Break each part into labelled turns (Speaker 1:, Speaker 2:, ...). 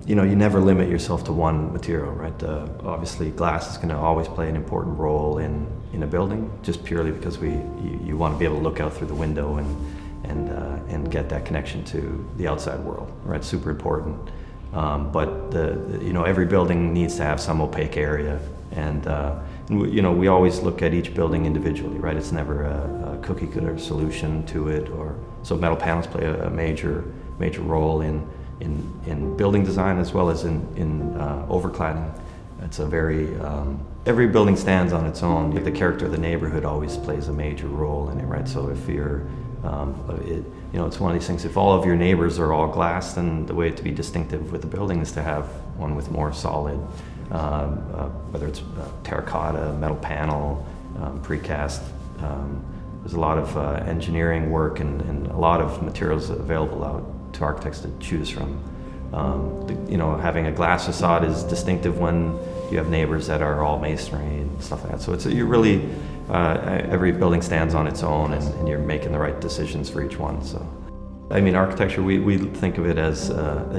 Speaker 1: you know, you never limit yourself to one material, right? Obviously, glass is going to always play an important role in a building, just purely because you want to be able to look out through the window and get that connection to the outside world, right? Super important. But you know, every building needs to have some opaque area, and you know, we always look at each building individually, right? It's never a cookie cutter solution to it, so metal panels play a major role in building design as well as in overcladding. It's a very, every building stands on its own. The character of the neighborhood always plays a major role in it, right? So if you're, you know, it's one of these things, if all of your neighbors are all glass, then the way to be distinctive with the building is to have one with more solid, whether it's terracotta, metal panel, precast. There's a lot of engineering work and a lot of materials available out to architects to choose from. You know, having a glass facade is distinctive when you have neighbors that are all masonry and stuff like that. So you're really, every building stands on its own, and you're making the right decisions for each one. So, I mean, architecture, we think of it as,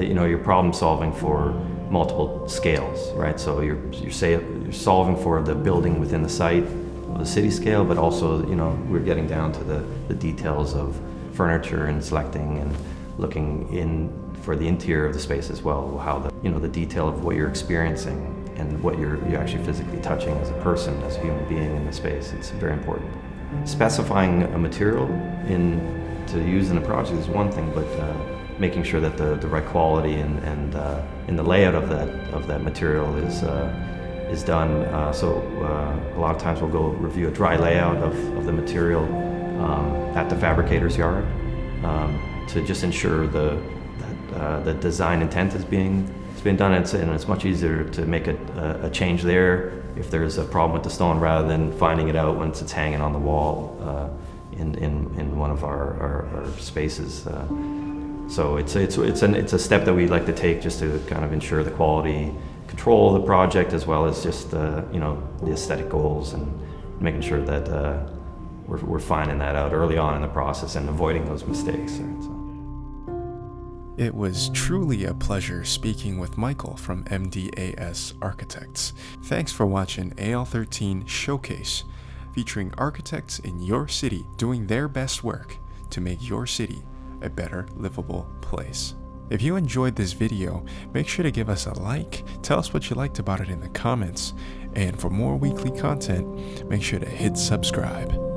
Speaker 1: you know, you're problem solving for multiple scales, right? So you're solving for the building within the site, the city scale, but also, you know, we're getting down to the details of furniture and selecting and looking in for the interior of the space as well, how the detail of what you're experiencing and what you're actually physically touching as a person, as a human being in the space. It's very important. Specifying a material to use in a project is one thing, but making sure that the right quality and in the layout of that material is done. So a lot of times we'll go review a dry layout of the material at the fabricator's yard to just ensure that the design intent is being done, and it's much easier to make a change there if there's a problem with the stone rather than finding it out once it's hanging on the wall in one of our spaces. So it's a step that we like to take just to kind of ensure the quality control of the project, as well as just you know, the aesthetic goals, and making sure that we're finding that out early on in the process and avoiding those mistakes. So.
Speaker 2: It was truly a pleasure speaking with Michael from MdeAS Architects. Thanks for watching AL13 Showcase, featuring architects in your city doing their best work to make your city a better livable place. If you enjoyed this video, make sure to give us a like, tell us what you liked about it in the comments, and for more weekly content, make sure to hit subscribe.